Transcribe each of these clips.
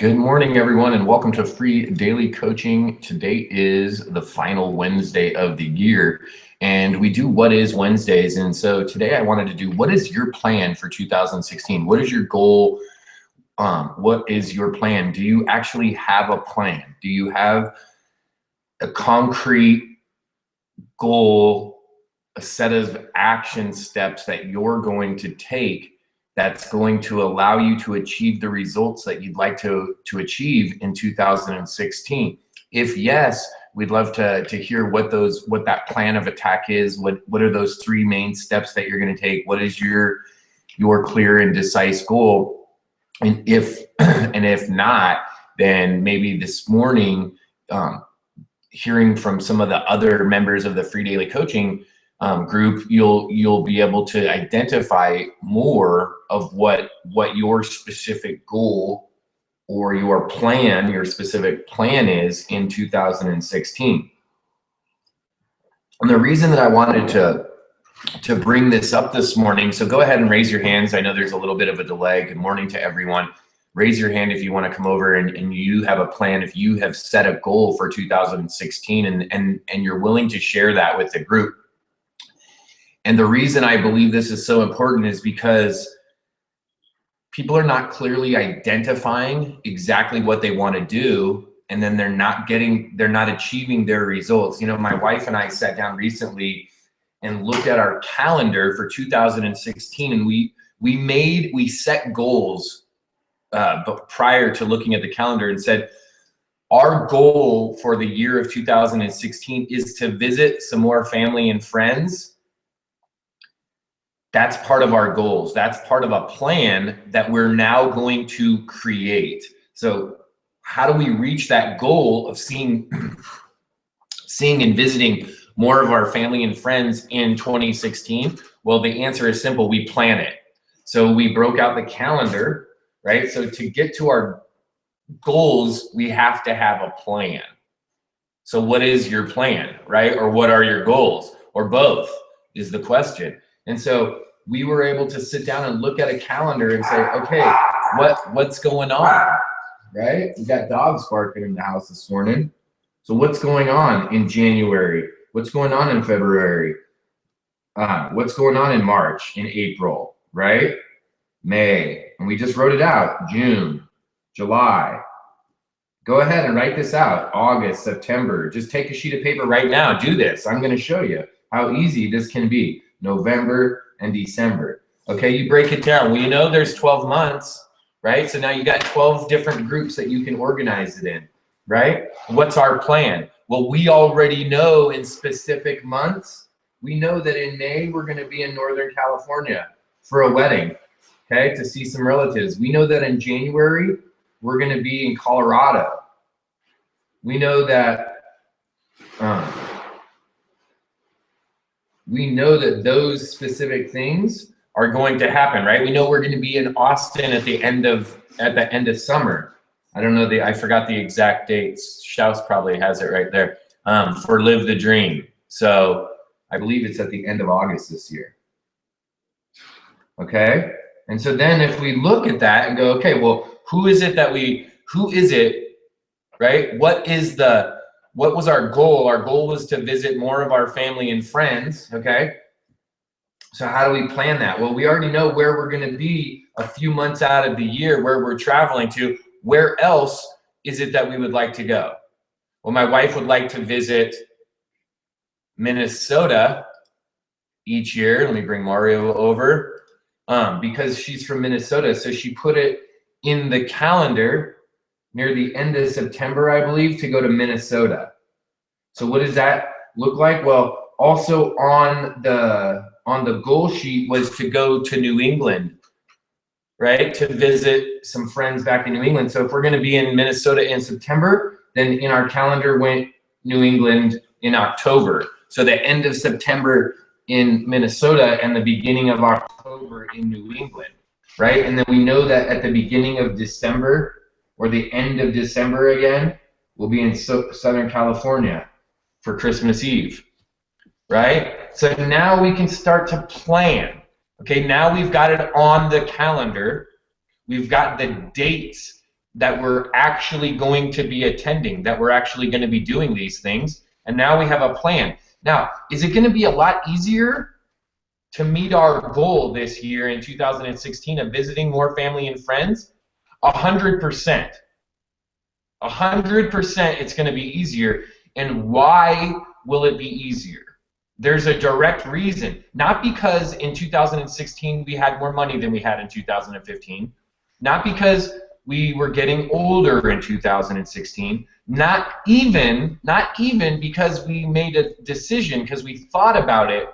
Good morning, everyone, and welcome to Free Daily Coaching. Today is the final Wednesday of the year, and we do What Is Wednesdays. And so today I wanted to do, what is your plan for 2016? What is your goal? What is your plan? Do you actually have a plan? Do you have a concrete goal, a set of action steps that you're going to take that's going to allow you to achieve the results that you'd like to achieve in 2016? If yes, we'd love to hear what that plan of attack is. What are those three main steps that you're going to take? What is your clear and concise goal? And if not, then maybe this morning, hearing from some of the other members of the Free Daily Coaching group, you'll be able to identify more of what your specific goal or your specific plan is in 2016. And the reason that I wanted to bring this up this morning, so go ahead and raise your hands. I know there's a little bit of a delay. Good morning to everyone. Raise your hand if you want to come over and you have a plan, if you have set a goal for 2016 and you're willing to share that with the group. And the reason I believe this is so important is because people are not clearly identifying exactly what they want to do, and then they're not achieving their results. You know, my wife and I sat down recently and looked at our calendar for 2016, and we set goals, but prior to looking at the calendar, and said, our goal for the year of 2016 is to visit some more family and friends. That's part of our goals. That's part of a plan that we're now going to create. So how do we reach that goal of seeing and visiting more of our family and friends in 2016? Well, the answer is simple. We plan it. So we broke out the calendar, right? So to get to our goals, we have to have a plan. So what is your plan, right? Or what are your goals? Or both is the question. And so we were able to sit down and look at a calendar and say, okay, what's going on, right? We got dogs barking in the house this morning. So what's going on in January? What's going on in February? What's going on in March, in April, right? May, and we just wrote it out, June, July. Go ahead and write this out, August, September. Just take a sheet of paper right now, do this. I'm gonna show you how easy this can be. November and December. Okay, you break it down. Well, you know there's 12 months, right? So now you got 12 different groups that you can organize it in, right? What's our plan? Well, we already know in specific months, we know that in May, we're gonna be in Northern California for a wedding, okay, to see some relatives. We know that in January, we're gonna be in Colorado. We know that those specific things are going to happen, right? We know we're going to be in Austin at the end of summer. I don't know I forgot the exact dates. Shouse probably has it right there, for Live the Dream. So I believe it's at the end of August this year. Okay, and so then if we look at that and go, okay, well, who is it, right? What was our goal? Our goal was to visit more of our family and friends, okay? So how do we plan that? Well, we already know where we're gonna be a few months out of the year, where we're traveling to. Where else is it that we would like to go? Well, my wife would like to visit Minnesota each year. Let me bring Mario over, because she's from Minnesota. So she put it in the calendar near the end of September, I believe, to go to Minnesota. So what does that look like? Well, also on the goal sheet was to go to New England, right? To visit some friends back in New England. So if we're gonna be in Minnesota in September, then in our calendar went New England in October. So the end of September in Minnesota and the beginning of October in New England, right? And then we know that at the beginning of December, or the end of December again, we'll be in Southern California for Christmas Eve, right? So now we can start to plan. Okay, now we've got it on the calendar. We've got the dates that we're actually going to be attending, that we're actually going to be doing these things, and now we have a plan. Now, is it going to be a lot easier to meet our goal this year in 2016 of visiting more family and friends? 100%. 100% it's going to be easier. And why will it be easier? There's a direct reason. Not because in 2016 we had more money than we had in 2015. Not because we were getting older in 2016. Not even because we made a decision, because we thought about it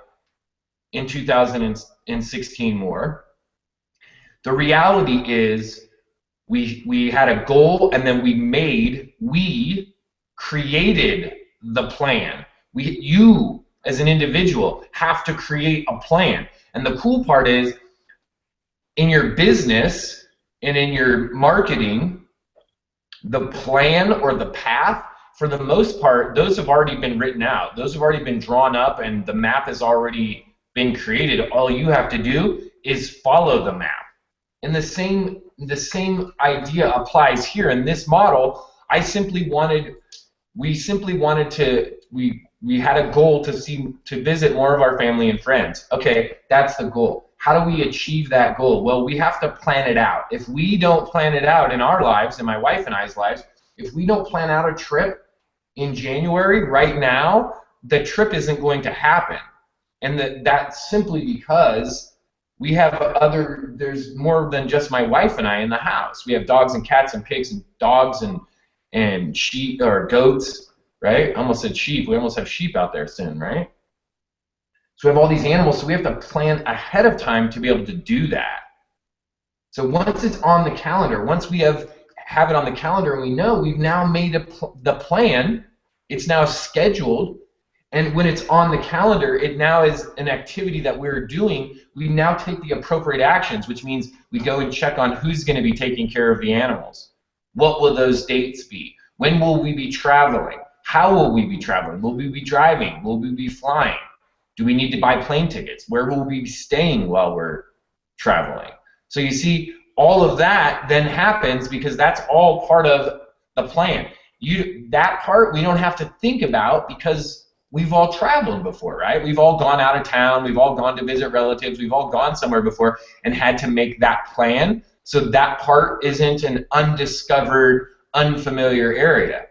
in 2016 more. The reality is we had a goal, and then we created the plan. You as an individual have to create a plan. And the cool part is, in your business and in your marketing, the plan or the path, for the most part, those have already been written out. Those have already been drawn up, and the map has already been created. All you have to do is follow the map. And the same idea applies here. In this model, we had a goal to visit more of our family and friends. Okay, that's the goal. How do we achieve that goal? Well, we have to plan it out. If we don't plan it out in our lives, in my wife and I's lives, if we don't plan out a trip in January right now, the trip isn't going to happen. And that's simply because we have there's more than just my wife and I in the house. We have dogs and cats and pigs and dogs and sheep or goats, right? I almost said sheep. We almost have sheep out there soon, right? So we have all these animals, so we have to plan ahead of time to be able to do that. So once it's on the calendar, once we have it on the calendar and we know we've now made the plan, it's now scheduled, and when it's on the calendar, it now is an activity that we're doing. We now take the appropriate actions, which means we go and check on who's going to be taking care of the animals. What will those dates be? When will we be traveling? How will we be traveling? Will we be driving? Will we be flying? Do we need to buy plane tickets? Where will we be staying while we're traveling? So you see, all of that then happens because that's all part of the plan. That part we don't have to think about because we've all traveled before, right? We've all gone out of town. We've all gone to visit relatives. We've all gone somewhere before and had to make that plan. So that part isn't an undiscovered, unfamiliar area.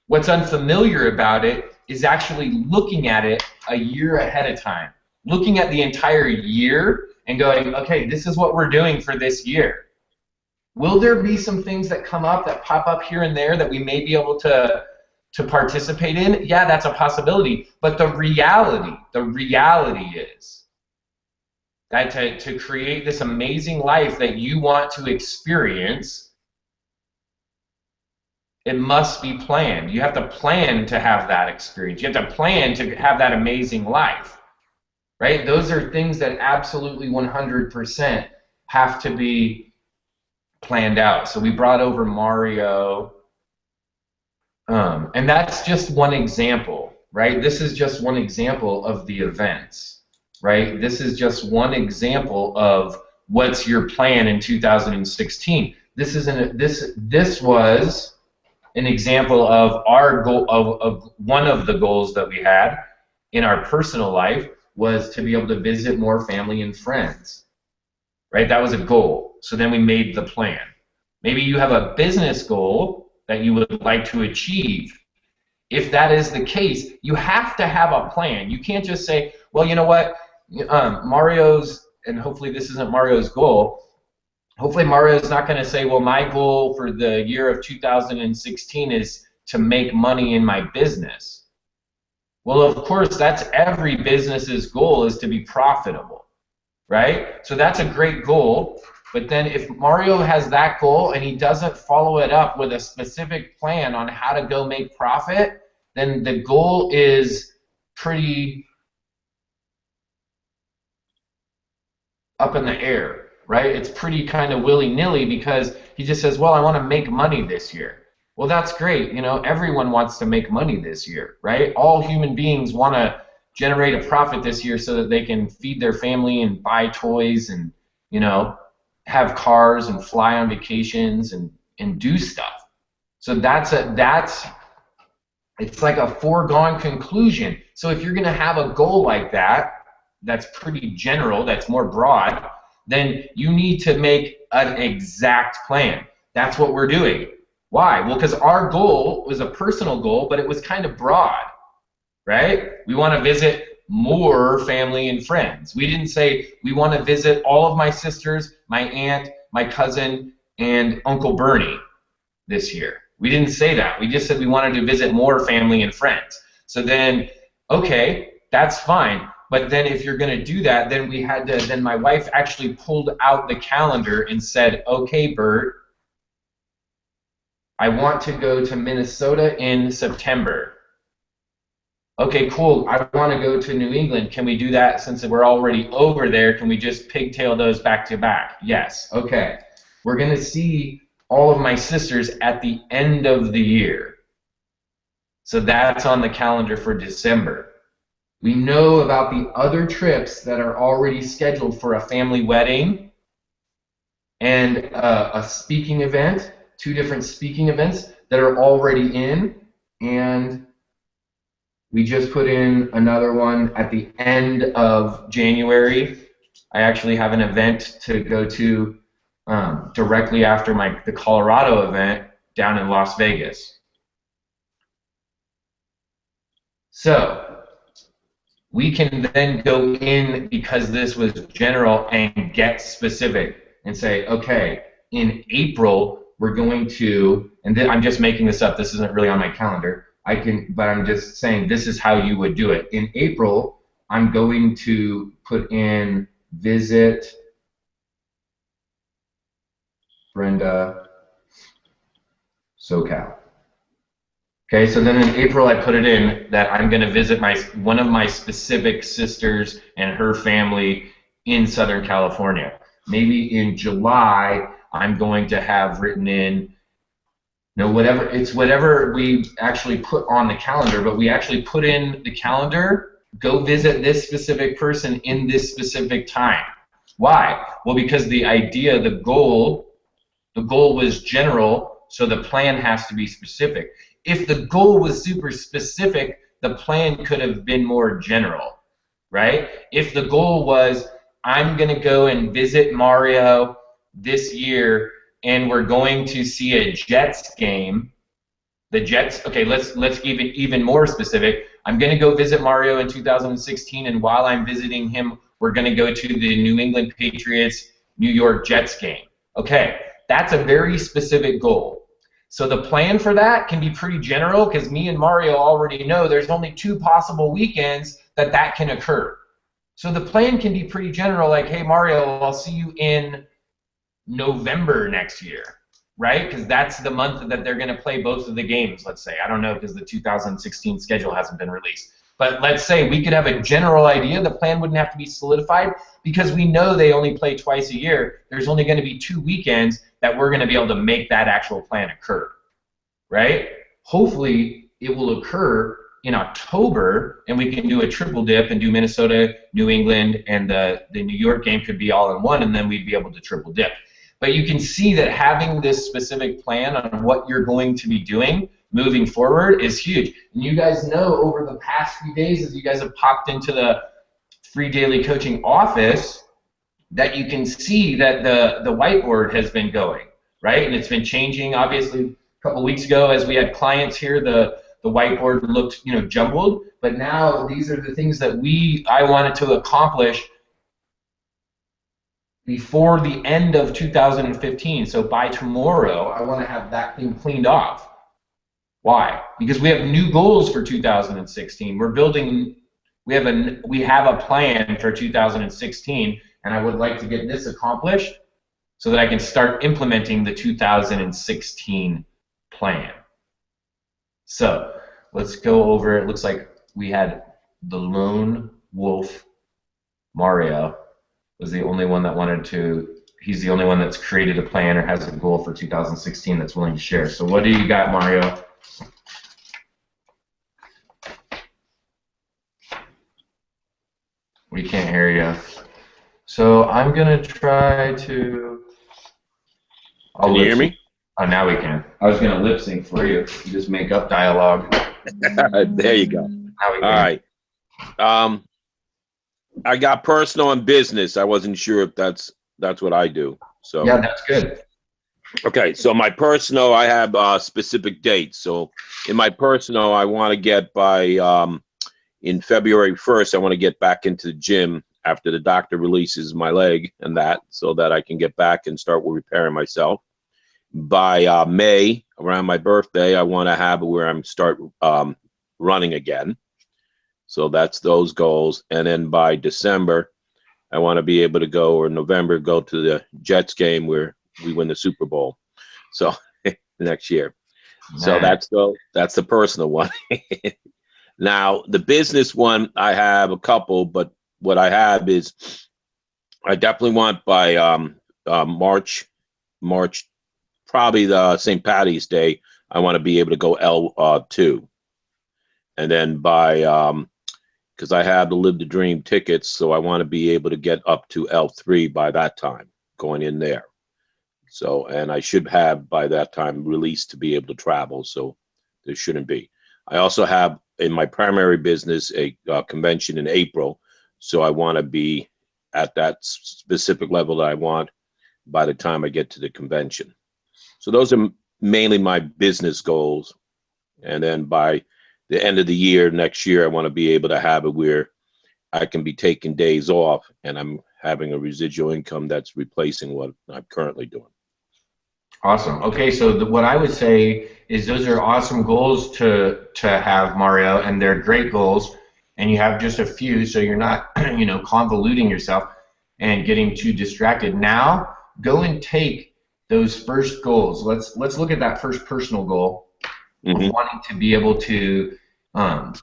What's unfamiliar about it is actually looking at it a year ahead of time, looking at the entire year and going, okay, this is what we're doing for this year. Will there be some things that come up, that pop up here and there that we may be able to participate in? Yeah, that's a possibility. But the reality is that to create this amazing life that you want to experience, it must be planned. You have to plan to have that experience. You have to plan to have that amazing life, right? Those are things that absolutely 100% have to be planned out. So we brought over Mario. And that's just one example, right? This is just one example of the events, right? This is just one example of what's your plan in 2016. This was an example of our goal, of one of the goals that we had in our personal life was to be able to visit more family and friends, right? That was a goal. So then we made the plan. Maybe you have a business goal that you would like to achieve. If that is the case, you have to have a plan. You can't just say, well, you know what, Mario's, and hopefully this isn't Mario's goal, hopefully Mario's not going to say, well, my goal for the year of 2016 is to make money in my business. Well, of course, that's every business's goal, is to be profitable, right? So that's a great goal. But then if Mario has that goal and he doesn't follow it up with a specific plan on how to go make profit, then the goal is pretty up in the air, right? It's pretty kind of willy-nilly because he just says, well, I want to make money this year. Well, that's great. You know, everyone wants to make money this year, right? All human beings want to generate a profit this year so that they can feed their family and buy toys and, you know, have cars and fly on vacations and and do stuff. So it's like a foregone conclusion. So if you're going to have a goal like that, that's pretty general, that's more broad, then you need to make an exact plan. That's what we're doing. Why? Well, because our goal was a personal goal, but it was kind of broad, right? We want to visit more family and friends. We didn't say we want to visit all of my sisters, my aunt, my cousin, and Uncle Bernie this year. We didn't say that. We just said we wanted to visit more family and friends. So then, okay, that's fine. But then if you're going to do that, then then my wife actually pulled out the calendar and said, okay, Bert, I want to go to Minnesota in September. Okay, cool. I want to go to New England. Can we do that since we're already over there? Can we just pigtail those back to back? Yes. Okay. We're going to see all of my sisters at the end of the year. So that's on the calendar for December. We know about the other trips that are already scheduled for a family wedding and a speaking event, 2 different speaking events that are already in, and we just put in another one at the end of January. I actually have an event to go to directly after the Colorado event down in Las Vegas. So we can then go in, because this was general, and get specific and say, okay, in April we're going to, and then I'm just making this up, this isn't really on my calendar, but I'm just saying this is how you would do it. In April, I'm going to put in visit Brenda SoCal. Okay, so then in April I put it in that I'm going to visit one of my specific sisters and her family in Southern California. Maybe in July I'm going to have written in, whatever we actually put on the calendar, but we actually put in the calendar, go visit this specific person in this specific time. Why? Well, because the goal was general, so the plan has to be specific. If the goal was super specific, the plan could have been more general, right? If the goal was, I'm going to go and visit Mario this year, and we're going to see a Jets game, the Jets, okay, let's keep it even more specific. I'm going to go visit Mario in 2016, and while I'm visiting him, we're going to go to the New England Patriots New York Jets game. Okay, that's a very specific goal. So the plan for that can be pretty general, because me and Mario already know there's only 2 possible weekends that can occur. So the plan can be pretty general, like, hey, Mario, I'll see you in November next year, right? Because that's the month that they're going to play both of the games, let's say. I don't know, because the 2016 schedule hasn't been released. But let's say we could have a general idea. The plan wouldn't have to be solidified, because we know they only play twice a year. There's only going to be 2 weekends that we're going to be able to make that actual plan occur, right? Hopefully it will occur in October, and we can do a triple dip and do Minnesota, New England, and the New York game could be all in one, and then we'd be able to triple dip. But you can see that having this specific plan on what you're going to be doing moving forward is huge. And you guys know over the past few days, as you guys have popped into the Free Daily Coaching office, that you can see that the whiteboard has been going, right? And it's been changing. Obviously, a couple weeks ago, as we had clients here, the whiteboard looked, jumbled. But now these are the things that I wanted to accomplish before the end of 2015. So by tomorrow, I want to have that thing cleaned off. Why? Because we have new goals for 2016. We have a plan for 2016, and I would like to get this accomplished so that I can start implementing the 2016 plan. So let's go over. It looks like we had the lone wolf. Mario was the only one that he's the only one that's created a plan or has a goal for 2016 that's willing to share. So what do you got, Mario? We can't hear you. So I'm going to try to... Can you hear me? Oh, now we can. I was going to lip sync for you. You just make up dialogue. There you go. Now we All can. right. I got personal and business. I wasn't sure if that's what I do. So Yeah, that's good. okay. So my personal, I have specific dates. So in my personal, I want to get by in February 1st. I want to get back into the gym after the doctor releases my leg and that, so that I can get back and start repairing myself. By May, around my birthday, I want to have where I'm start running again. So that's those goals. And then by December, I want to be able to go, or November, go to the Jets game where we win the Super Bowl. So next year. So Nice. that's the personal one. Now the business one, I have a couple, but what I have is I definitely want by March, probably the St. Patty's Day, I want to be able to go L2, and then by because I have the Live the Dream tickets, so I want to be able to get up to L3 by that time, going in there. So, and I should have by that time released to be able to travel, so there shouldn't be. I also have in my primary business a convention in April, so I want to be at that specific level that I want by the time I get to the convention. So those are mainly my business goals. And then by the end of the year, next year, I want to be able to have it where I can be taking days off and I'm having a residual income that's replacing what I'm currently doing. Awesome. Okay, so what I would say is those are awesome goals to have, Mario, and they're great goals. And you have just a few, so you're not, convoluting yourself and getting too distracted. Now, go and take those first goals. Let's look at that first personal goal of wanting to be able to um,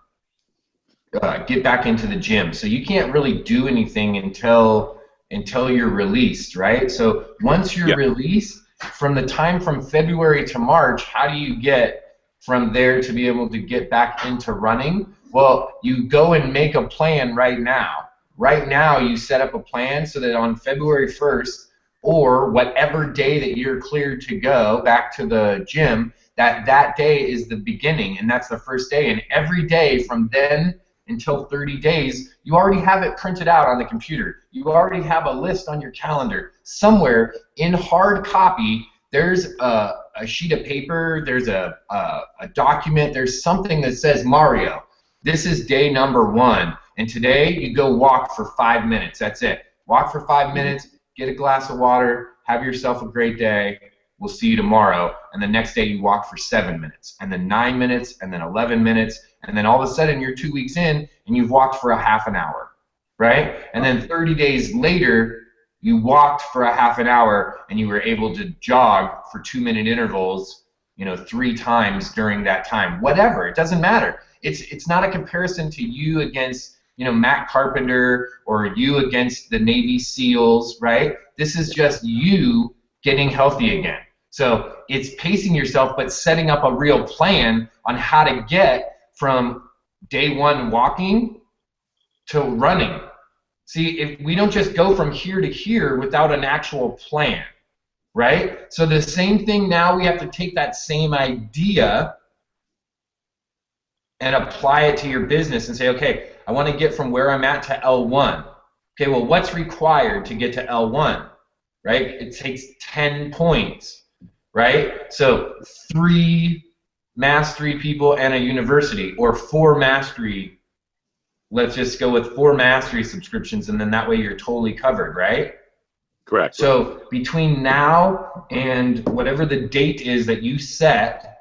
get back into the gym. So you can't really do anything until you're released, right? So once you're Yeah. released, from the time from February to March, how do you get from there to be able to get back into running? Well, you go and make a plan right now. Right now, you set up a plan so that on February 1st, or whatever day that you're cleared to go back to the gym, that day is the beginning, and that's the first day. And every day from then until 30 days, you already have it printed out on the computer. You already have a list on your calendar. Somewhere in hard copy, there's a sheet of paper, there's a document, there's something that says, Mario, this is day number 1, and today you go walk for 5 minutes. That's it. Walk for 5 minutes, get a glass of water, have yourself a great day. We'll see you tomorrow. And the next day you walk for 7 minutes, and then 9 minutes, and then 11 minutes, and then all of a sudden you're 2 weeks in and you've walked for a half an hour, right? And then 30 days later, you walked for a half an hour and you were able to jog for 2-minute intervals, 3 times during that time. Whatever, it doesn't matter. It's not a comparison to you against, Matt Carpenter or you against the Navy SEALs, right? This is just you getting healthy again. So it's pacing yourself, but setting up a real plan on how to get from day 1 walking to running. See, if we don't just go from here to here without an actual plan, right? So the same thing now, we have to take that same idea and apply it to your business and say, okay, I want to get from where I'm at to L1. Okay, well, what's required to get to L1, right? It takes 10 points, right? So 3 mastery people and a university, or 4 mastery. Let's just go with 4 mastery subscriptions, and then that way you're totally covered, right? Correct. So between now and whatever the date is that you set,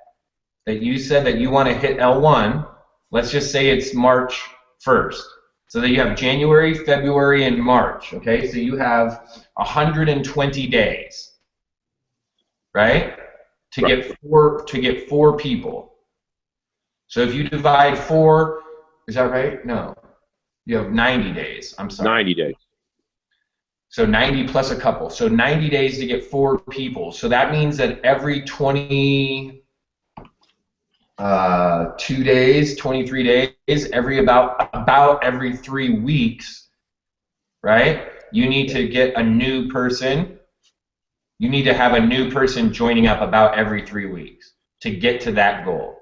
that you said that you want to hit L1, let's just say it's March 1st. So that you have January, February, and March, okay? So you have 120 days, right? To get 4 people. So if you divide 4, is that right? No. You have 90 days. I'm sorry. 90 days. So 90 plus a couple. So 90 days to get 4 people. So that means that every 22 days, 23 days, about every 3 weeks, right? You need to get a new person You need to have a new person joining up about every 3 weeks to get to that goal.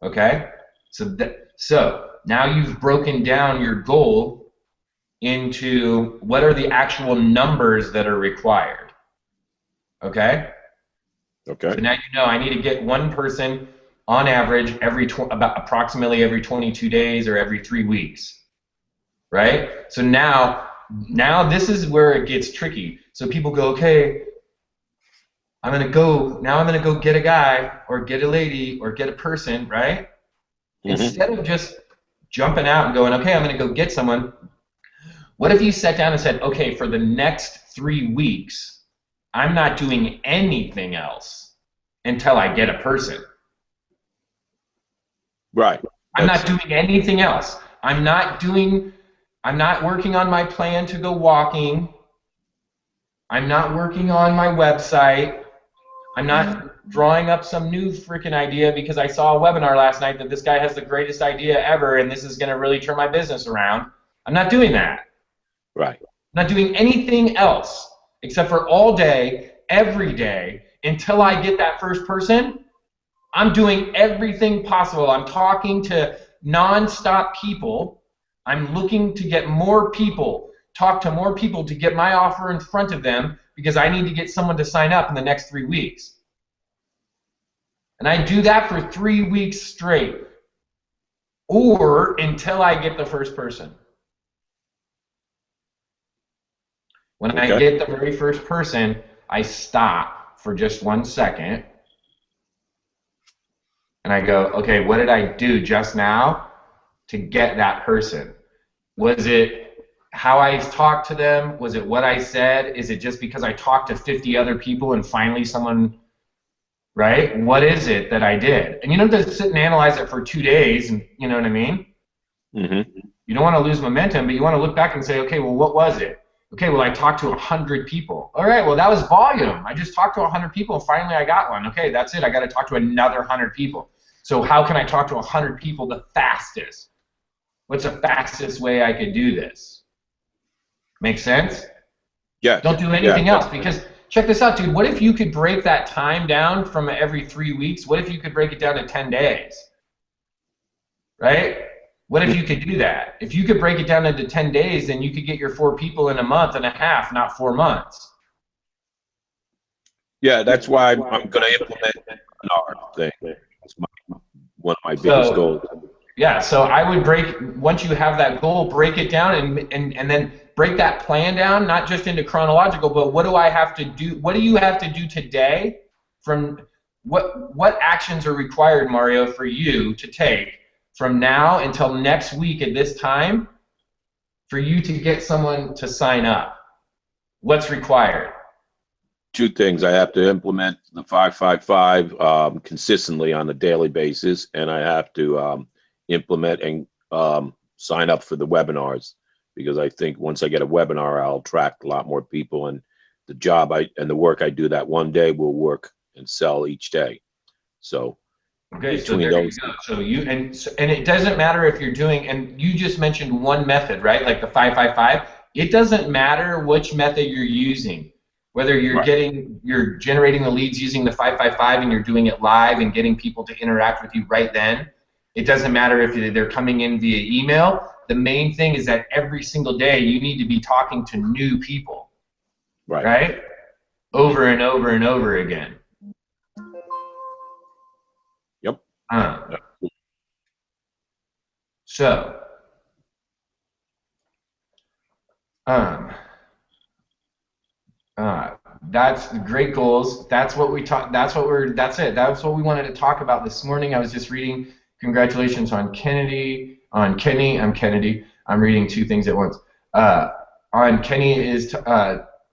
Okay? So now you've broken down your goal into what are the actual numbers that are required. Okay? Okay. So now you know I need to get one person on average about approximately every 22 days or every 3 weeks. Right? So now this is where it gets tricky. So people go, okay, I'm gonna go get a guy or get a lady or get a person, right? Instead of just jumping out and going, okay, I'm gonna go get someone. What if you sat down and said, okay, for the next 3 weeks, I'm not doing anything else until I get a person. Right. I'm not doing anything else. I'm not working on my plan to go walking. I'm not working on my website. I'm not drawing up some new freaking idea because I saw a webinar last night that this guy has the greatest idea ever and this is going to really turn my business around. I'm not doing that. Right. I'm not doing anything else except for all day, every day, until I get that first person. I'm doing everything possible. I'm talking to non-stop people. I'm looking to get more people, talk to more people to get my offer in front of them because I need to get someone to sign up in the next 3 weeks. And I do that for 3 weeks straight, or until I get the first person. When I get the very first person, I stop for just 1 second, and I go, okay, what did I do just now to get that person? Was it how I talked to them? Was it what I said? Is it just because I talked to 50 other people and finally someone, right? What is it that I did? And you don't have to sit and analyze it for 2 days, and you know what I mean? Mm-hmm. You don't want to lose momentum, but you want to look back and say, okay, well, what was it? Okay, well, I talked to 100 people. All right, well, that was volume. I just talked to 100 people, and finally I got one. Okay, that's it. I got to talk to another 100 people. So how can I talk to 100 people the fastest? What's the fastest way I could do this? Make sense? Yeah. Don't do anything else, because check this out, dude. What if you could break that time down from every 3 weeks? What if you could break it down to 10 days? Right? What if you could do that? If you could break it down into 10 days, then you could get your 4 people in a month and a half, not 4 months. Yeah, that's why I'm going to implement another thing. That's one of my biggest goals. Yeah, so I would once you have that goal, break it down and then break that plan down, not just into chronological, but what do I have to do? What do you have to do today? From what actions are required, Mario, for you to take from now until next week at this time for you to get someone to sign up? What's required? 2 things. I have to implement the 555 consistently on a daily basis, and I have to implement and sign up for the webinars, because I think once I get a webinar, I'll attract a lot more people, and the job and the work I do that one day will work and sell each day. So okay, so there you go. So and it doesn't matter if you're doing, and you just mentioned one method, right? Like the 555. It doesn't matter which method you're using. Whether you're you're generating the leads using the 555 and you're doing it live and getting people to interact with you right then. It doesn't matter if they're coming in via email. The main thing is that every single day you need to be talking to new people, right? Over and over and over again. Yep. So, that's the great goals. That's what we talk. That's what we wanted to talk about this morning. I was just reading. Congratulations on Kenny. I'm Kennedy. I'm reading 2 things at once. On Kenny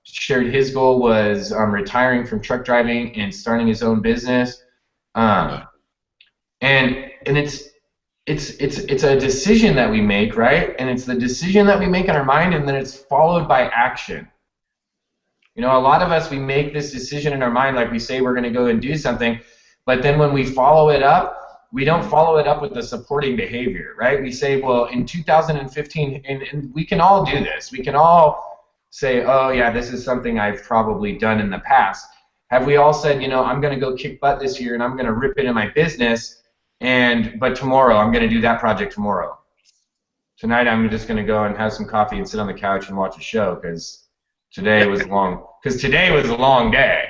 shared his goal was retiring from truck driving and starting his own business. And it's a decision that we make, right? And it's the decision that we make in our mind, and then it's followed by action. You know, a lot of us, we make this decision in our mind, like we say we're going to go and do something, but then when we follow it up, we don't follow it up with the supporting behavior, right? We say, well, in 2015, and we can all do this. We can all say, oh yeah, this is something I've probably done in the past? Have we all said, you know, I'm going to go kick butt this year and I'm going to rip it in my business, but tomorrow I'm going to do that project tomorrow. Tonight I'm just going to go and have some coffee and sit on the couch and watch a show because today was a long day,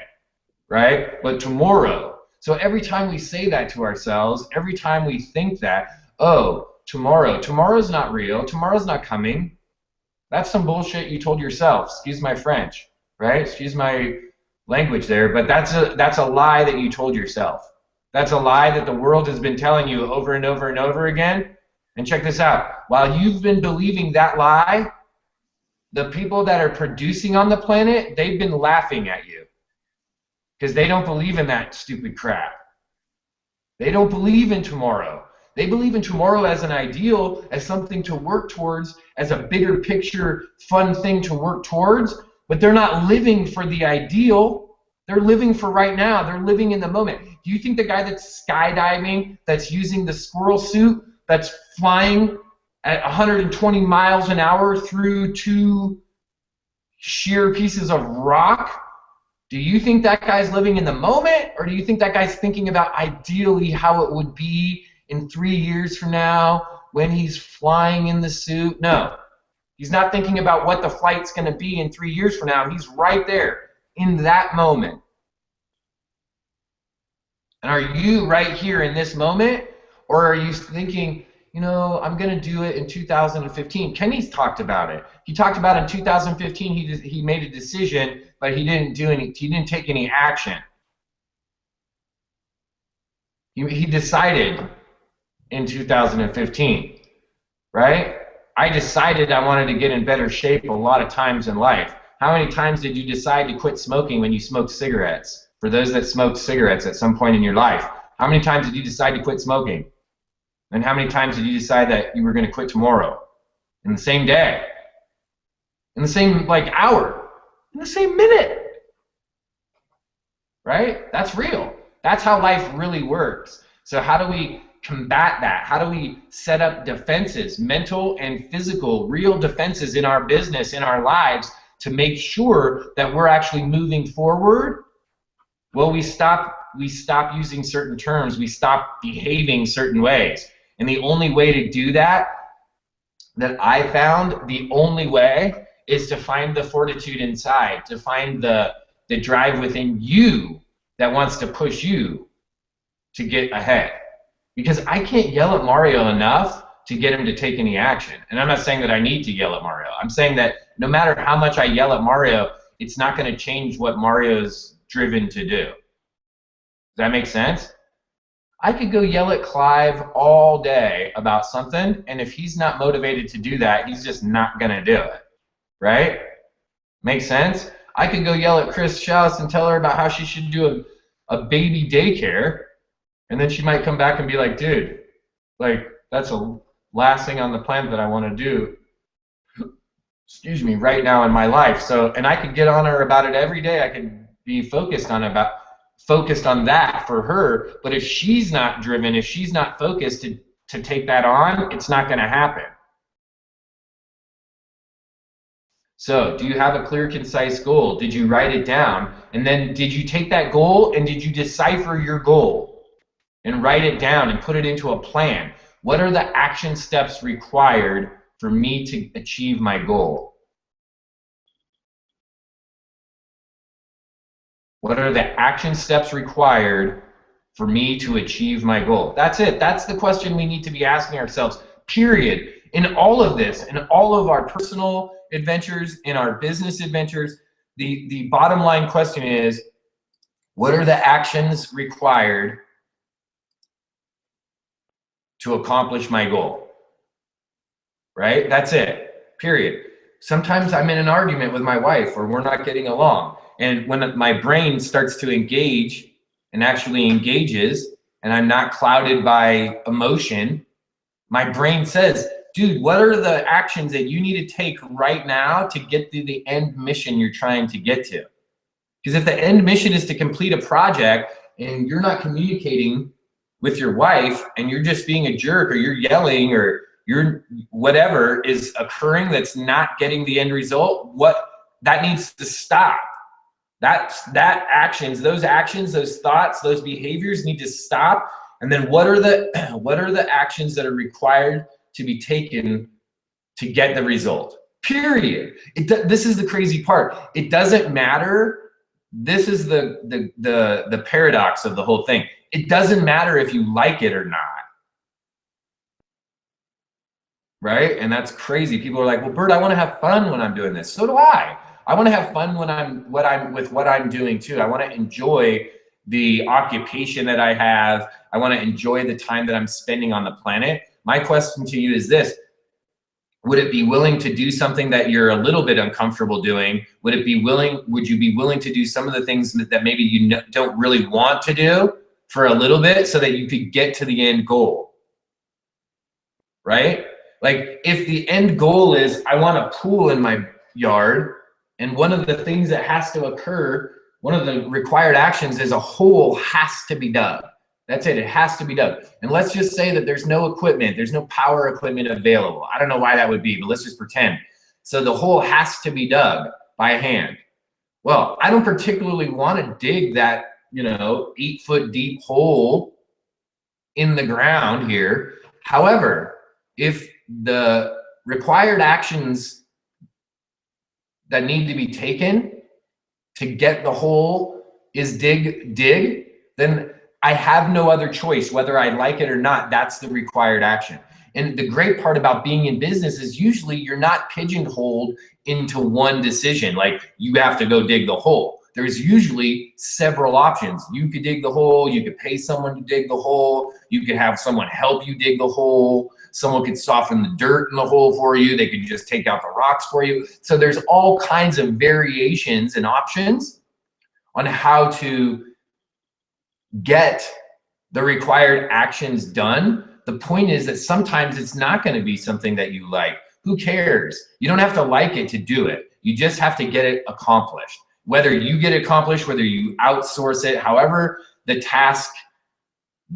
right? But tomorrow. So every time we say that to ourselves, every time we think that, oh, tomorrow's not real, tomorrow's not coming. That's some bullshit you told yourself. Excuse my French, right? Excuse my language there, but that's a lie that you told yourself. That's a lie that the world has been telling you over and over and over again. And check this out. While you've been believing that lie, the people that are producing on the planet, they've been laughing at you because they don't believe in that stupid crap. They don't believe in tomorrow. They believe in tomorrow as an ideal, as something to work towards, as a bigger picture, fun thing to work towards, but they're not living for the ideal. They're living for right now. They're living in the moment. Do you think the guy that's skydiving, that's using the squirrel suit, that's flying at 120 miles an hour through two sheer pieces of rock, do you think that guy's living in the moment, or do you think that guy's thinking about ideally how it would be in 3 years from now when he's flying in the suit? No. He's not thinking about what the flight's going to be in 3 years from now. He's right there in that moment. And are you right here in this moment, or are you thinking, you know, I'm going to do it in 2015? Kenny's talked about it. He talked about in 2015 he made a decision, but he didn't take any action. He decided in 2015, right? I decided I wanted to get in better shape a lot of times in life. How many times did you decide to quit smoking when you smoked cigarettes? For those that smoked cigarettes at some point in your life, how many times did you decide to quit smoking? And how many times did you decide that you were going to quit tomorrow? In the same day? In the same hour? In the same minute? Right? That's real. That's how life really works. So how do we combat that? How do we set up defenses, mental and physical, real defenses in our business, in our lives, to make sure that we're actually moving forward? Well, we stop using certain terms. We stop behaving certain ways. And the only way to do that I found, the only way is to find the fortitude inside, to find the drive within you that wants to push you to get ahead. Because I can't yell at Mario enough to get him to take any action. And I'm not saying that I need to yell at Mario. I'm saying that no matter how much I yell at Mario, it's not going to change what Mario's driven to do. Does that make sense? I could go yell at Clive all day about something, and if he's not motivated to do that, he's just not going to do it. Right? Make sense? I could go yell at Chris Schaus and tell her about how she should do a baby daycare, and then she might come back and be like, dude, that's the last thing on the planet that I want to do, excuse me, right now in my life. So, and I could get on her about it every day. I could be focused on that for her. But if she's not driven, if she's not focused to take that on, it's not going to happen. So, do you have a clear, concise goal? Did you write it down? And then did you take that goal and did you decipher your goal and write it down and put it into a plan? What are the action steps required for me to achieve my goal? What are the action steps required for me to achieve my goal? That's it. That's the question we need to be asking ourselves, period. In all of this, in all of our personal adventures, in our business adventures, the bottom line question is, what are the actions required to accomplish my goal? Right? That's it. Period. Sometimes I'm in an argument with my wife or we're not getting along. And when my brain starts to engage and actually engages and I'm not clouded by emotion, my brain says, dude, what are the actions that you need to take right now to get to the end mission you're trying to get to? Because if the end mission is to complete a project and you're not communicating with your wife and you're just being a jerk or you're yelling or you're whatever is occurring that's not getting the end result, that needs to stop. That actions, those thoughts, those behaviors need to stop. And then what are the actions that are required to be taken to get the result? Period. This is the crazy part. It doesn't matter. This is the paradox of the whole thing. It doesn't matter if you like it or not. Right? And that's crazy. People are like, well, Bert, I want to have fun when I'm doing this. So do I. I want to have fun when what I'm doing too. I want to enjoy the occupation that I have. I want to enjoy the time that I'm spending on the planet. My question to you is this: would you be willing to do something that you're a little bit uncomfortable doing? Would you be willing to do some of the things that maybe you don't really want to do for a little bit so that you could get to the end goal? Right? Like if the end goal is I want a pool in my yard, and one of the things that has to occur, one of the required actions is a hole has to be dug. That's it, it has to be dug. And let's just say that there's no equipment, there's no power equipment available. I don't know why that would be, but let's just pretend. So the hole has to be dug by hand. Well, I don't particularly want to dig that, 8-foot deep hole in the ground here. However, if the required actions that need to be taken to get the hole is dig, then I have no other choice, whether I like it or not. That's the required action. And the great part about being in business is usually you're not pigeonholed into one decision. Like you have to go dig the hole. There's usually several options. You could dig the hole. You could pay someone to dig the hole. You could have someone help you dig the hole. Someone could soften the dirt in the hole for you. They could just take out the rocks for you. So there's all kinds of variations and options on how to get the required actions done. The point is that sometimes it's not going to be something that you like. Who cares? You don't have to like it to do it. You just have to get it accomplished. Whether you get it accomplished, whether you outsource it, however the task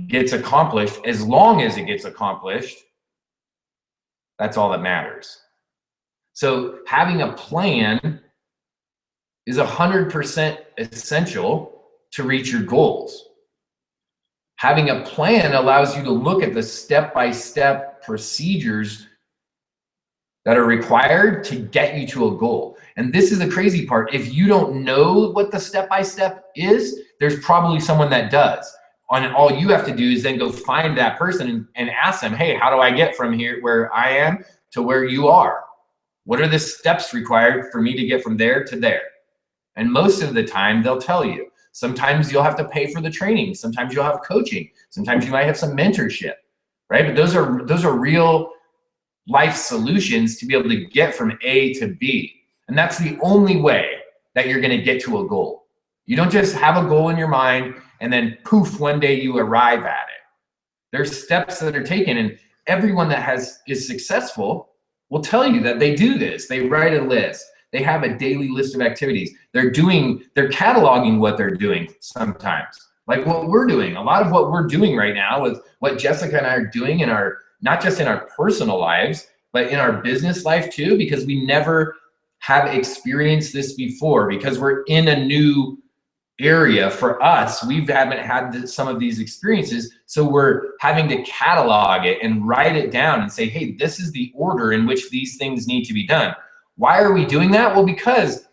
gets accomplished, as long as it gets accomplished, that's all that matters. So having a plan is 100% essential to reach your goals. Having a plan allows you to look at the step-by-step procedures that are required to get you to a goal. And this is the crazy part. If you don't know what the step-by-step is, there's probably someone that does. And all you have to do is then go find that person and ask them, hey, how do I get from here where I am to where you are? What are the steps required for me to get from there to there? And most of the time they'll tell you. Sometimes you'll have to pay for the training. Sometimes you'll have coaching. Sometimes you might have some mentorship, right? But those are real life solutions to be able to get from A to B. And that's the only way that you're going to get to a goal. You don't just have a goal in your mind and then poof, one day you arrive at it. There's steps that are taken, and everyone that is successful will tell you that they do this. They write a list. They have a daily list of activities. They're cataloging what they're doing sometimes. Like what we're doing. A lot of what we're doing right now with what Jessica and I are doing in our, not just in our personal lives, but in our business life too, because we never have experienced this before, because we're in a new area for us. We haven't had some of these experiences, so we're having to catalog it and write it down and say, hey, this is the order in which these things need to be done. Why are we doing that? Well, because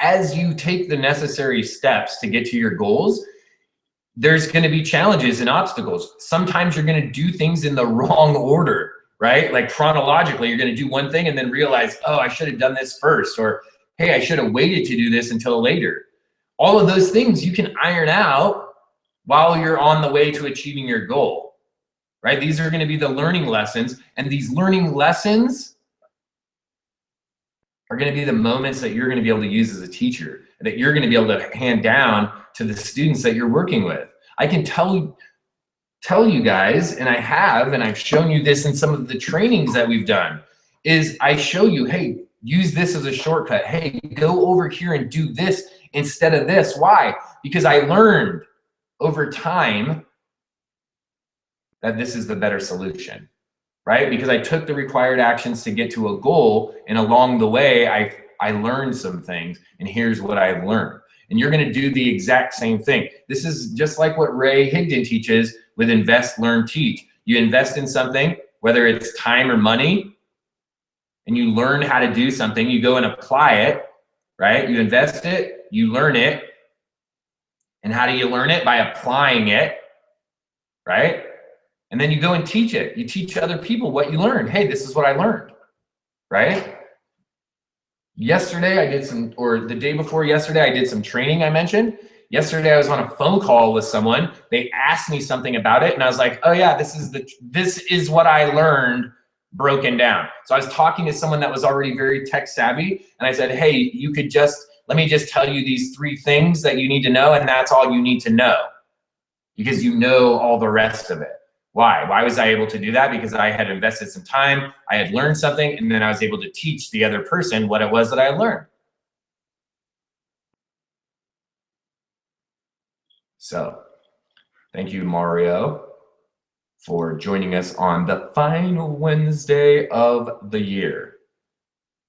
as you take the necessary steps to get to your goals, there's going to be challenges and obstacles. Sometimes you're going to do things in the wrong order, right? Like chronologically, you're going to do one thing and then realize, oh, I should have done this first, or hey, I should have waited to do this until later. All of those things you can iron out while you're on the way to achieving your goal, right? These are going to be the learning lessons, and these learning lessons are going to be the moments that you're going to be able to use as a teacher, that you're going to be able to hand down to the students that you're working with. I can tell you guys, and I've shown you this in some of the trainings that we've done, is I show you, hey, use this as a shortcut. Hey, go over here and do this instead of this. Why? Because I learned over time that this is the better solution, right? Because I took the required actions to get to a goal, and along the way, I learned some things, and here's what I learned. And you're going to do the exact same thing. This is just like what Ray Higdon teaches with invest, learn, teach. You invest in something, whether it's time or money, and you learn how to do something, you go and apply it, right? You invest it, you learn it. And how do you learn it? By applying it, right? And then you go and teach it. You teach other people what you learned. Hey, this is what I learned, right? Yesterday I did some, or the day before yesterday, I did some training I mentioned. Yesterday I was on a phone call with someone. They asked me something about it and I was like, oh yeah, this is what I learned broken down. So I was talking to someone that was already very tech savvy and I said, hey, let me just tell you these 3 things that you need to know, and that's all you need to know, because you know all the rest of it. Why? Why was I able to do that? Because I had invested some time, I had learned something, and then I was able to teach the other person what it was that I learned. So, thank you, Mario, for joining us on the final Wednesday of the year.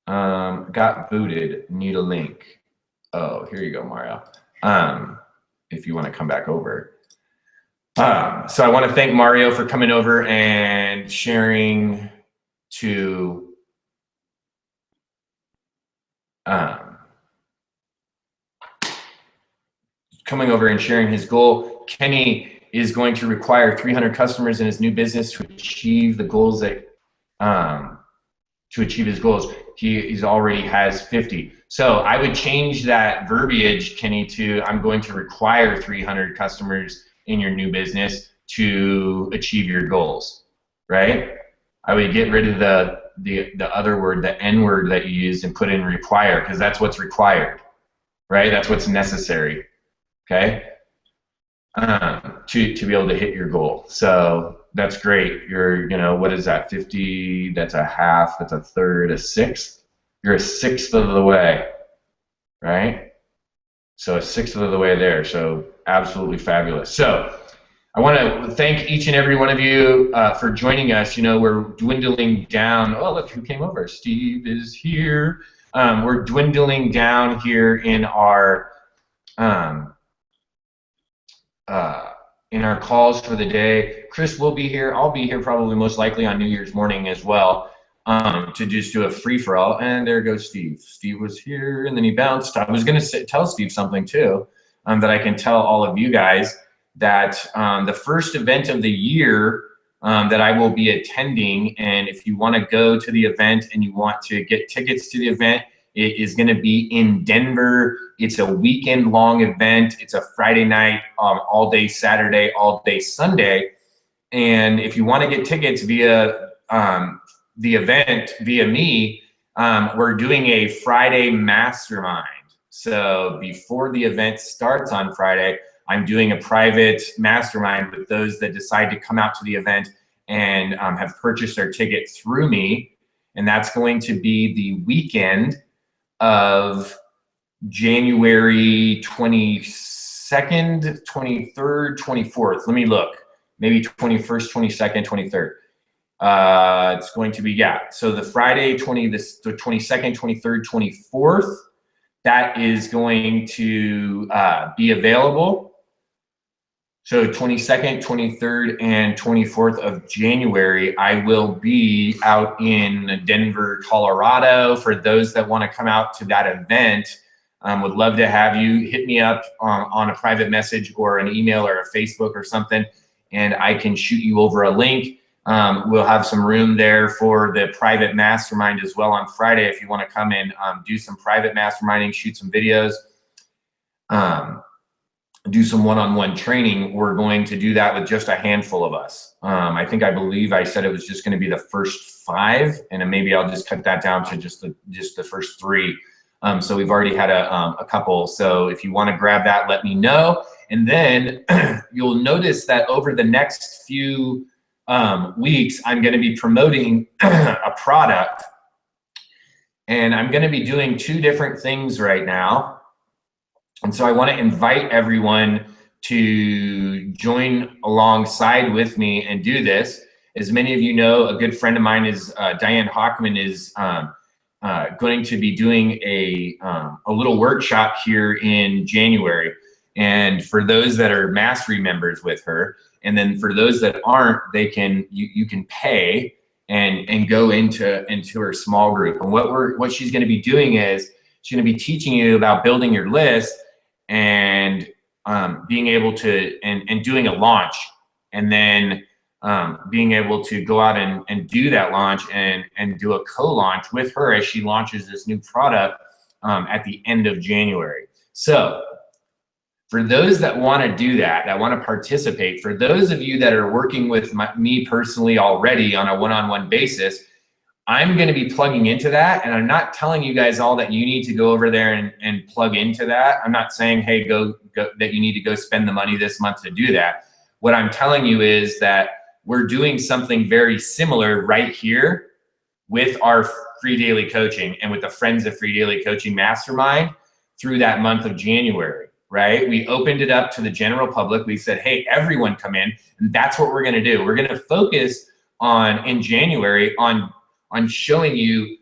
Got booted, need a link. Oh, here you go, Mario. If you want to come back over. So I want to thank Mario for coming over and sharing to coming over and sharing his goal. Kenny is going to require 300 customers in his new business to achieve the goals that to achieve his goals. He's already has 50. So I would change that verbiage, Kenny, to I'm going to require 300 customers in your new business to achieve your goals, right? I would get rid of the other word, the N word that you used, and put in require, because that's what's required, right? That's what's necessary, okay? To be able to hit your goal. So that's great. You're, what is that, 50, that's a half, that's a third, a sixth. You're a sixth of the way, right? So a sixth of the way there. So absolutely fabulous. So I want to thank each and every one of you for joining us. We're dwindling down. Oh, look who came over. Steve is here. We're dwindling down here in our calls for the day. Chris will be here. I'll be here probably most likely on New Year's morning as well, to just do a free-for-all. And there goes Steve. Steve was here, and then he bounced. I was going to tell Steve something, too, that I can tell all of you guys, that the first event of the year that I will be attending, and if you want to go to the event and you want to get tickets to the event, it is going to be in Denver. It's a weekend-long event. It's a Friday night, all day Saturday, all day Sunday. And if you want to get tickets via the event, via me, we're doing a Friday mastermind. So before the event starts on Friday, I'm doing a private mastermind with those that decide to come out to the event and have purchased their ticket through me. And that's going to be the weekend of January 22nd, 23rd, 24th. Let me look. Maybe 21st, 22nd, 23rd. It's going to be, yeah. So the Friday, the 22nd, 23rd, 24th, that is going to be available. So 22nd, 23rd, and 24th of January, I will be out in Denver, Colorado. For those that want to come out to that event, would love to have you. Hit me up on a private message or an email or a Facebook or something, and I can shoot you over a link. We'll have some room there for the private mastermind as well on Friday if you want to come in, do some private masterminding, shoot some videos, do some one-on-one training. We're going to do that with just a handful of us. I believe I said it was just going to be the first 5, and then maybe I'll just cut that down to just the first 3. So we've already had a couple. So if you want to grab that, let me know. And then you'll notice that over the next few weeks, I'm going to be promoting a product, and I'm going to be doing 2 different things right now. And so I want to invite everyone to join alongside with me and do this. As many of you know, a good friend of mine is Diane Hockman is going to be doing a little workshop here in January. And for those that are mastery members with her, and then for those that aren't, they can you can pay and go into her small group. And what she's going to be doing is she's going to be teaching you about building your list and being able to and doing a launch, and then being able to go out and do that launch and do a co-launch with her as she launches this new product at the end of January. So for those that want to do that want to participate, for those of you that are working with me personally already on a one-on-one basis, I'm going to be plugging into that. And I'm not telling you guys all that you need to go over there and plug into that. I'm not saying, hey, go that you need to go spend the money this month to do that. What I'm telling you is that we're doing something very similar right here with our free daily coaching and with the Friends of Free Daily Coaching Mastermind through that month of January, right? We opened it up to the general public. We said, hey, everyone come in. And that's what we're going to do. We're going to focus in January on showing you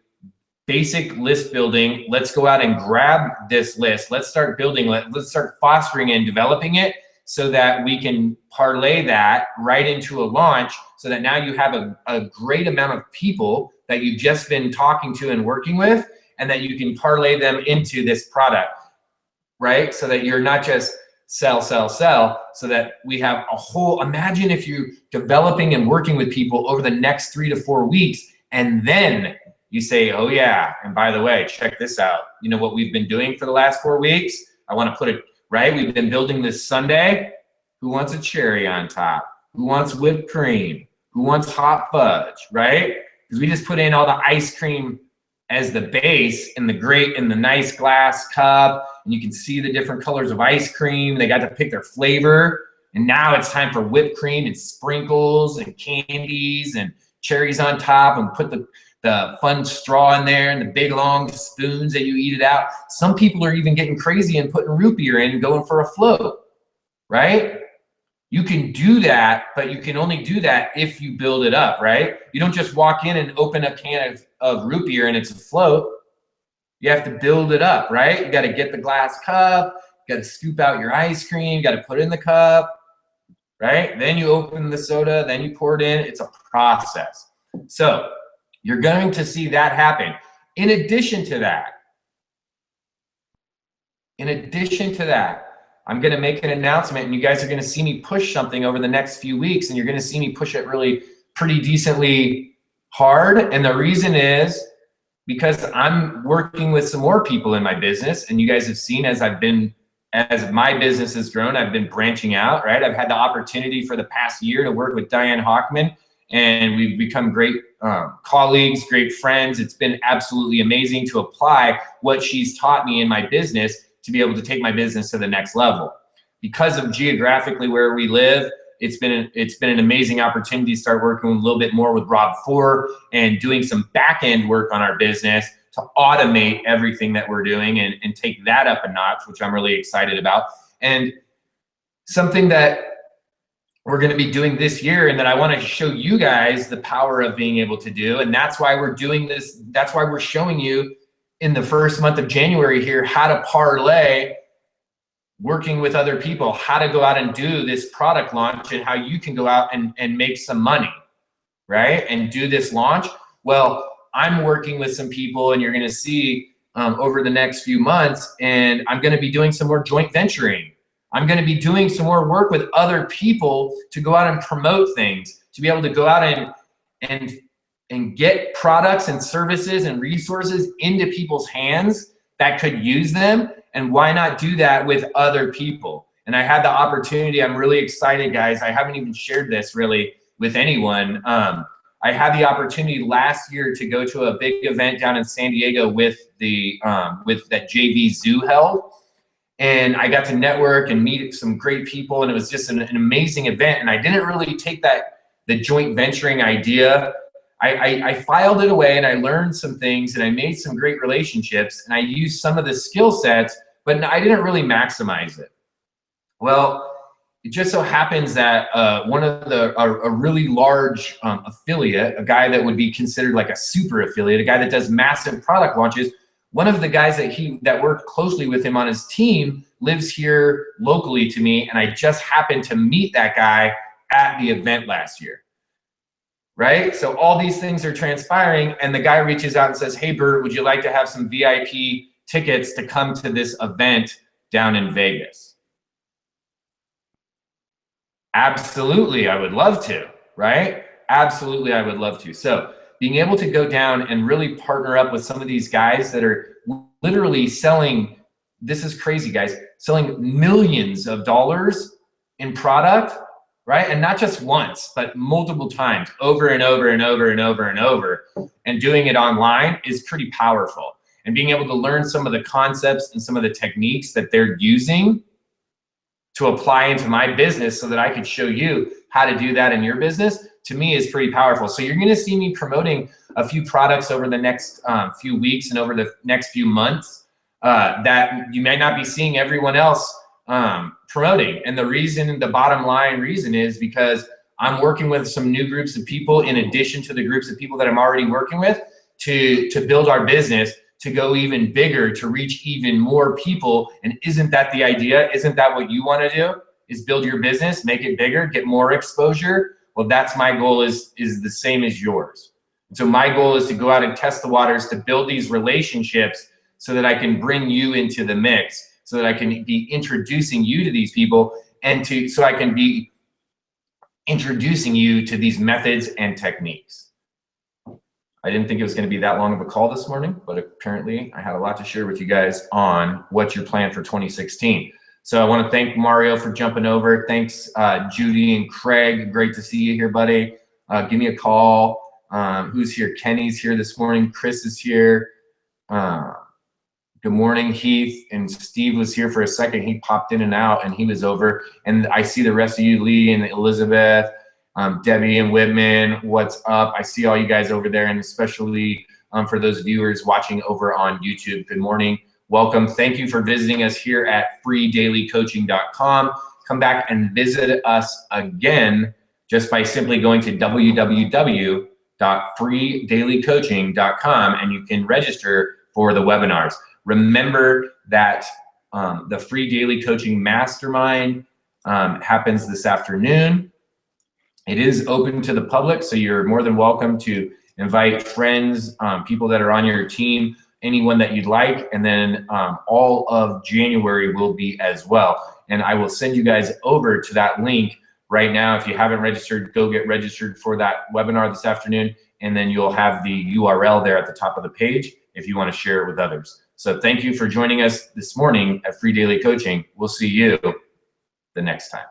basic list building. Let's go out and grab this list. Let's start building. Let's start fostering and developing it, so that we can parlay that right into a launch, so that now you have a great amount of people that you've just been talking to and working with, and that you can parlay them into this product, right? So that you're not just sell, so that we have a whole, imagine if you're developing and working with people over the next 3 to 4 weeks, and then you say, oh yeah, and by the way, check this out. You know what we've been doing for the last 4 weeks? I want to put it, right? We've been building this sundae. Who wants a cherry on top? Who wants whipped cream? Who wants hot fudge, right? Because we just put in all the ice cream as the base in the nice glass cup, and you can see the different colors of ice cream. They got to pick their flavor, and now it's time for whipped cream and sprinkles and candies and cherries on top, and put the fun straw in there and the big long spoons that you eat it out. Some people are even getting crazy and putting root beer in and going for a float, right? You can do that, but you can only do that if you build it up, right? You don't just walk in and open a can of root beer and it's a float. You have to build it up, right? You got to get the glass cup, you got to scoop out your ice cream, you got to put it in the cup, right? Then you open the soda, then you pour it in. It's a process. So you're going to see that happen. In addition to that, I'm going to make an announcement, and you guys are going to see me push something over the next few weeks, and you're going to see me push it really pretty decently hard. And the reason is because I'm working with some more people in my business, and you guys have seen as my business has grown, I've been branching out, right? I've had the opportunity for the past year to work with Diane Hockman, and we've become great colleagues, great friends. It's been absolutely amazing to apply what she's taught me in my business to be able to take my business to the next level. Because of geographically where we live, it's been an amazing opportunity to start working a little bit more with Rob Four and doing some back end work on our business to automate everything that we're doing and take that up a notch, which I'm really excited about. And something that we're going to be doing this year, and that I want to show you guys the power of being able to do. And that's why we're doing this. That's why we're showing you in the first month of January here how to parlay working with other people, how to go out and do this product launch, and how you can go out and make some money, right? And do this launch. Well, I'm working with some people, and you're going to see over the next few months, and I'm going to be doing some more joint venturing. I'm going to be doing some more work with other people to go out and promote things, to be able to go out and get products and services and resources into people's hands that could use them. And why not do that with other people? And I had the opportunity. I'm really excited, guys. I haven't even shared this really with anyone. I had the opportunity last year to go to a big event down in San Diego with that JV Zoo held. And I got to network and meet some great people, and it was just an amazing event. And I didn't really take the joint venturing idea. I filed it away, and I learned some things, and I made some great relationships, and I used some of the skill sets, but I didn't really maximize it. Well, it just so happens that one of a really large affiliate, a guy that would be considered like a super affiliate, a guy that does massive product launches, one of the guys that worked closely with him on his team lives here locally to me, and I just happened to meet that guy at the event last year. Right? So all these things are transpiring, and the guy reaches out and says, hey, Bert, would you like to have some VIP tickets to come to this event down in Vegas? Absolutely, I would love to, right? Absolutely, I would love to. So being able to go down and really partner up with some of these guys that are literally selling, this is crazy, guys, selling millions of dollars in product, right? And not just once, but multiple times, over and over and over and over and over, and doing it online is pretty powerful. And being able to learn some of the concepts and some of the techniques that they're using to apply into my business so that I could show you how to do that in your business, to me is pretty powerful. So you're gonna see me promoting a few products over the next few weeks and over the next few months that you may not be seeing everyone else promoting. And the bottom line reason is because I'm working with some new groups of people in addition to the groups of people that I'm already working with to build our business, to go even bigger, to reach even more people. And isn't that the idea? Isn't that what you want to do? Is build your business, make it bigger, get more exposure? Well, that's my goal, is the same as yours. So my goal is to go out and test the waters, to build these relationships so that I can bring you into the mix, so that I can be introducing you to these people, and so I can be introducing you to these methods and techniques. I didn't think it was going to be that long of a call this morning, but apparently I had a lot to share with you guys on what's your plan for 2016. So I want to thank Mario for jumping over. Thanks, Judy and Craig. Great to see you here, buddy. Give me a call. Who's here? Kenny's here this morning. Chris is here. Good morning, Heath. And Steve was here for a second. He popped in and out, and he was over. And I see the rest of you, Lee and Elizabeth, Debbie and Whitman. What's up? I see all you guys over there, and especially for those viewers watching over on YouTube. Good morning. Welcome. Thank you for visiting us here at freedailycoaching.com. Come back and visit us again just by simply going to www.freedailycoaching.com, and you can register for the webinars. Remember that the Free Daily Coaching Mastermind happens this afternoon. It is open to the public, so you're more than welcome to invite friends, people that are on your team, anyone that you'd like, and then all of January will be as well. And I will send you guys over to that link right now. If you haven't registered, go get registered for that webinar this afternoon, and then you'll have the URL there at the top of the page if you want to share it with others. So thank you for joining us this morning at Free Daily Coaching. We'll see you the next time.